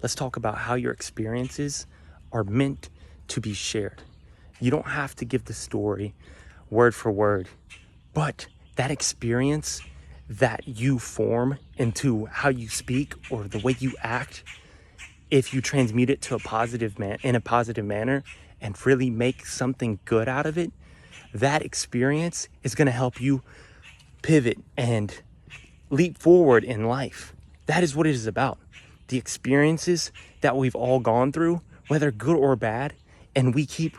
Let's talk about how your experiences are meant to be shared. You don't have to give the story word for word, but that experience that you form into how you speak or the way you act, if you transmute it to in a positive manner and really make something good out of it, that experience is going to help you pivot and leap forward in life. That is what it is about. The experiences that we've all gone through, whether good or bad, and we keep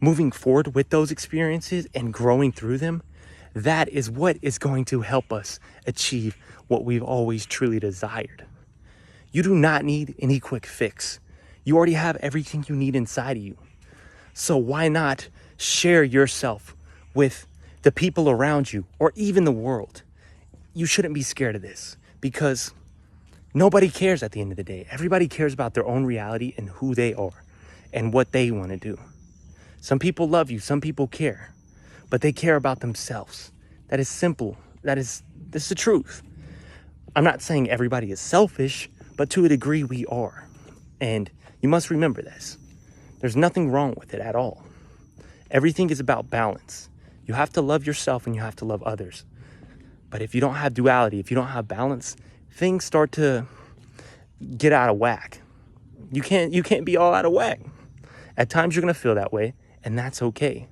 moving forward with those experiences and growing through them, that is what is going to help us achieve what we've always truly desired. You do not need any quick fix. You already have everything you need inside of you. So why not share yourself with the people around you or even the world? You shouldn't be scared of this because nobody cares at the end of the day. Everybody cares about their own reality and who they are and what they want to do. Some people love you, some people care, but they care about themselves. That is simple. That's the truth. I'm not saying everybody is selfish, but to a degree we are. And you must remember this. There's nothing wrong with it at all. Everything is about balance. You have to love yourself and you have to love others. But if you don't have duality, if you don't have balance, things start to get out of whack. You can't be all out of whack. At times you're going to feel that way, and that's okay.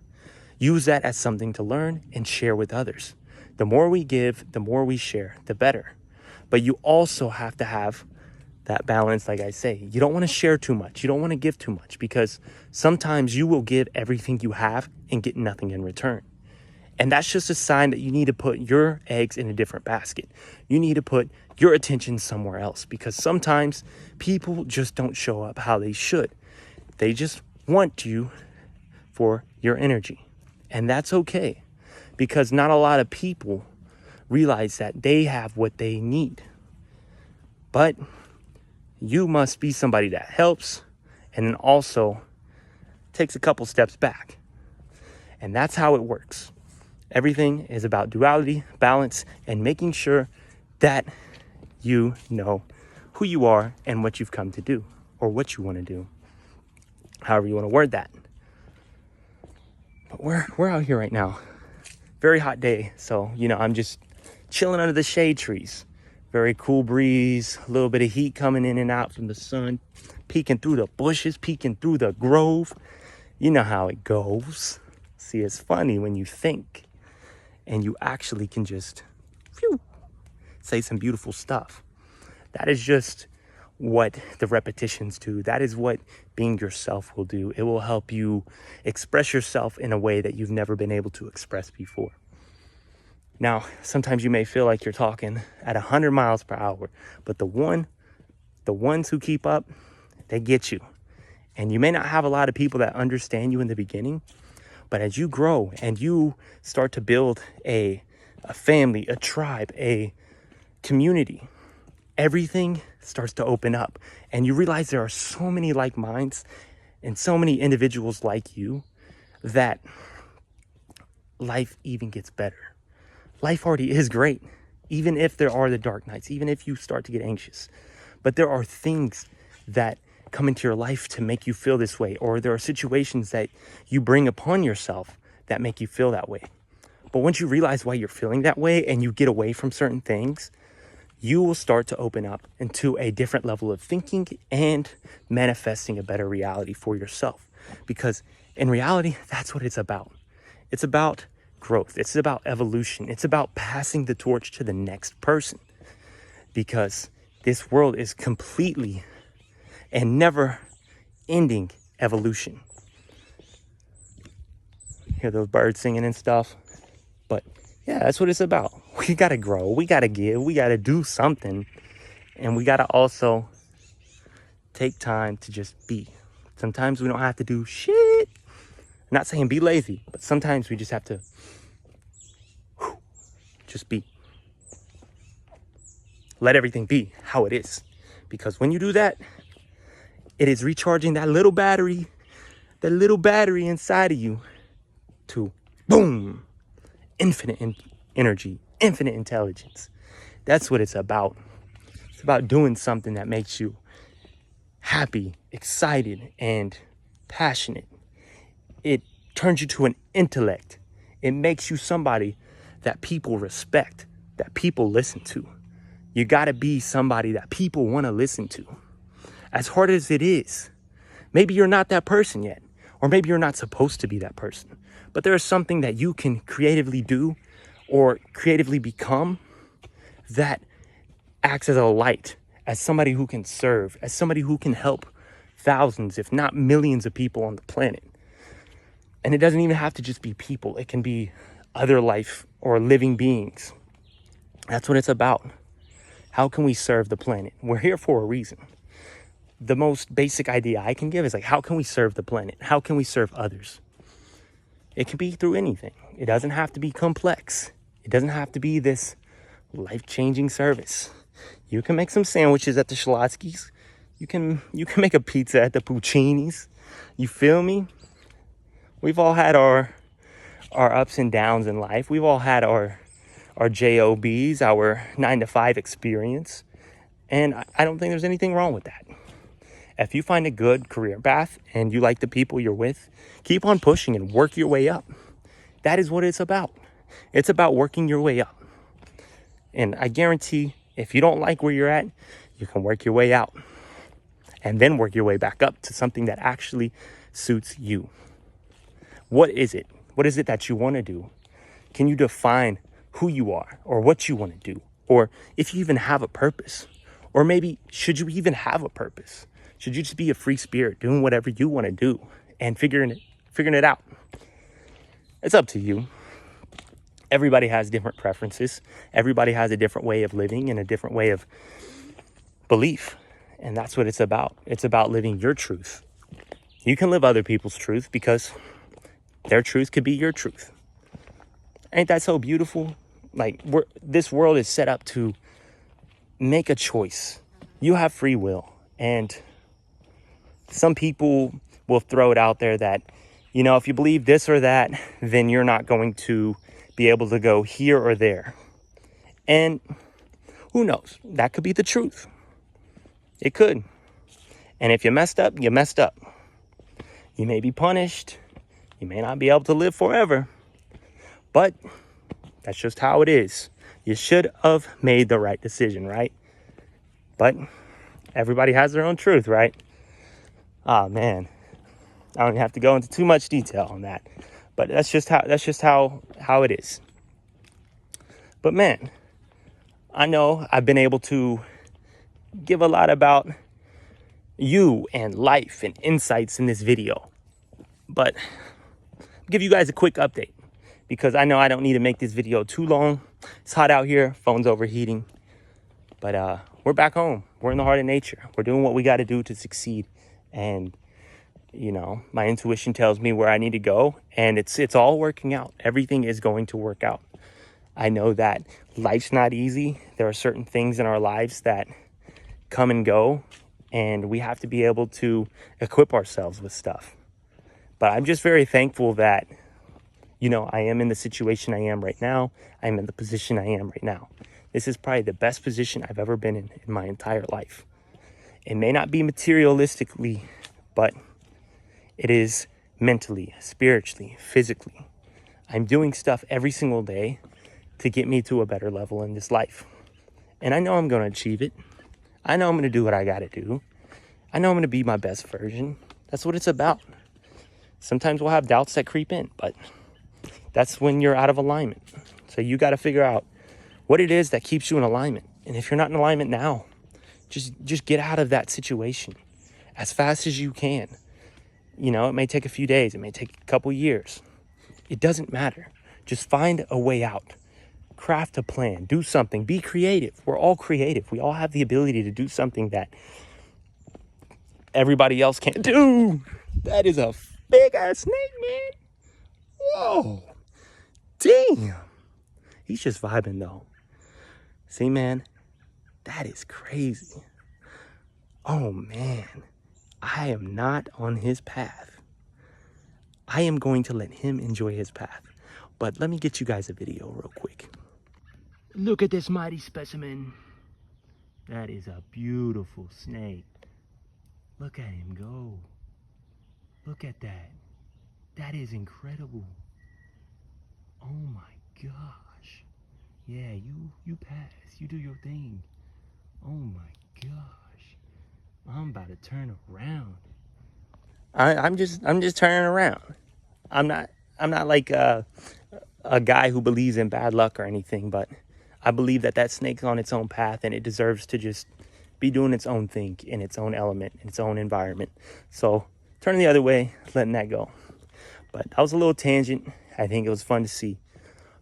Use that as something to learn and share with others. The more we give, the more we share, the better. But you also have to have that balance, like I say. You don't want to share too much. You don't want to give too much because sometimes you will give everything you have and get nothing in return. And that's just a sign that you need to put your eggs in a different basket. You need to put your attention somewhere else because sometimes people just don't show up how they should. They just want you for your energy. And that's okay because not a lot of people realize that they have what they need. But you must be somebody that helps and then also takes a couple steps back. And that's how it works. Everything is about duality, balance, and making sure that you know who you are and what you've come to do or what you want to do. However you want to word that. But we're out here right now. Very hot day. So, I'm just chilling under the shade trees. Very cool breeze, a little bit of heat coming in and out from the sun, peeking through the bushes, peeking through the grove. You know how it goes. See, it's funny when you think and you actually can just say some beautiful stuff. That is just what the repetitions do. That is what being yourself will do. It will help you express yourself in a way that you've never been able to express before. Now, sometimes you may feel like you're talking at 100 miles per hour, but the ones who keep up, they get you. And you may not have a lot of people that understand you in the beginning, but as you grow and you start to build a family, a tribe, a community, everything starts to open up. And you realize there are so many like minds and so many individuals like you that life even gets better. Life already is great, even if there are the dark nights, even if you start to get anxious. But there are things that come into your life to make you feel this way, or there are situations that you bring upon yourself that make you feel that way. But once you realize why you're feeling that way and you get away from certain things, you will start to open up into a different level of thinking and manifesting a better reality for yourself. Because in reality, that's what it's about. It's about growth. It's about evolution. It's about passing the torch to the next person. Because this world is completely and never ending evolution. Hear those birds singing and stuff? But yeah, that's what it's about. We got to grow. We got to give. We got to do something. And we got to also take time to just be. Sometimes we don't have to do shit. I'm not saying be lazy, but sometimes we just have to just be. Let everything be how it is. Because when you do that, it is recharging that little battery inside of you to boom, infinite energy, infinite intelligence. That's what it's about. It's about doing something that makes you happy, excited, and passionate. It turns you to an intellect. It makes you somebody that people respect, that people listen to. You gotta be somebody that people wanna listen to. As hard as it is, maybe you're not that person yet, or maybe you're not supposed to be that person, but there is something that you can creatively do or creatively become that acts as a light, as somebody who can serve, as somebody who can help thousands, if not millions of people on the planet. And it doesn't even have to just be people. It can be other life or living beings. That's what it's about. How can we serve the planet? We're here for a reason. The most basic idea I can give is like, how can we serve the planet? How can we serve others? It can be through anything. It doesn't have to be complex. It doesn't have to be this life-changing service. You can make some sandwiches at the Schlotsky's. You can make a pizza at the Puccini's. You feel me? We've all had our ups and downs in life. We've all had our JOBs, our 9-to-5 experience. And I don't think there's anything wrong with that. If you find a good career path and you like the people you're with, keep on pushing and work your way up. That is what it's about. It's about working your way up. And I guarantee if you don't like where you're at, you can work your way out and then work your way back up to something that actually suits you. What is it? What is it that you want to do? Can you define who you are or what you want to do? Or if you even have a purpose? Or maybe should you even have a purpose? Should you just be a free spirit doing whatever you want to do and figuring it out? It's up to you. Everybody has different preferences. Everybody has a different way of living and a different way of belief. And that's what it's about. It's about living your truth. You can live other people's truth because their truth could be your truth. Ain't that so beautiful? Like, this world is set up to make a choice. You have free will. And some people will throw it out there that, you know, if you believe this or that, then you're not going to be able to go here or there. And who knows? That could be the truth. It could. And if you messed up, you messed up. You may be punished. You may not be able to live forever. But that's just how it is. You should have made the right decision, right? But everybody has their own truth, right? Oh man, I don't have to go into too much detail on that, but that's just how it is. But man, I know I've been able to give a lot about you and life and insights in this video, but I'll give you guys a quick update because I know I don't need to make this video too long. It's hot out here, phone's overheating, but we're back home. We're in the heart of nature. We're doing what we got to do to succeed. And, you know, my intuition tells me where I need to go, and it's all working out. Everything is going to work out. I know that life's not easy. There are certain things in our lives that come and go, and we have to be able to equip ourselves with stuff. But I'm just very thankful that, you know, I am in the situation I am right now. I'm in the position I am right now. This is probably the best position I've ever been in my entire life. It may not be materialistically, but it is mentally, spiritually, physically. I'm doing stuff every single day to get me to a better level in this life. And I know I'm going to achieve it. I know I'm going to do what I got to do. I know I'm going to be my best version. That's what it's about. Sometimes we'll have doubts that creep in, but that's when you're out of alignment. So you got to figure out what it is that keeps you in alignment. And if you're not in alignment now, just get out of that situation as fast as you can. You know, it may take a few days. It may take a couple years. It doesn't matter. Just find a way out. Craft a plan. Do something. Be creative. We're all creative. We all have the ability to do something that everybody else can't do. That is a big ass snake, man. Whoa. Damn. He's just vibing though. See, man, that is crazy. Oh man, I am not on his path. I am going to let him enjoy his path. But let me get you guys a video real quick. Look at this mighty specimen. That is a beautiful snake. Look at him go. Look at that. That is incredible. Oh my gosh. Yeah, you pass. You do your thing. Oh my gosh. I'm about to turn around. I'm just turning around. I'm not like a guy who believes in bad luck or anything, but I believe that snake's on its own path and it deserves to just be doing its own thing in its own element, in its own environment. So turning the other way, letting that go. But that was a little tangent. I think it was fun to see.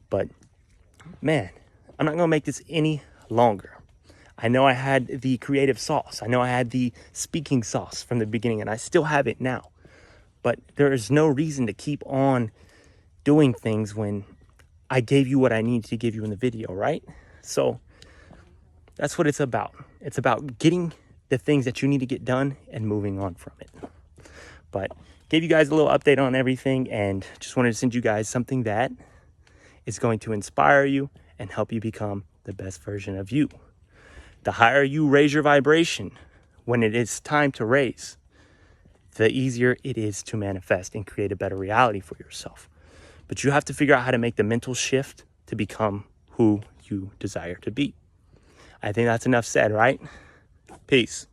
But man, I'm not gonna make this any longer. I know I had the creative sauce. I know I had the speaking sauce from the beginning, and I still have it now. But there is no reason to keep on doing things when I gave you what I needed to give you in the video, right? So that's what it's about. It's about getting the things that you need to get done and moving on from it. But gave you guys a little update on everything, and just wanted to send you guys something that is going to inspire you and help you become the best version of you. The higher you raise your vibration when it is time to raise, the easier it is to manifest and create a better reality for yourself. But you have to figure out how to make the mental shift to become who you desire to be. I think that's enough said, right? Peace.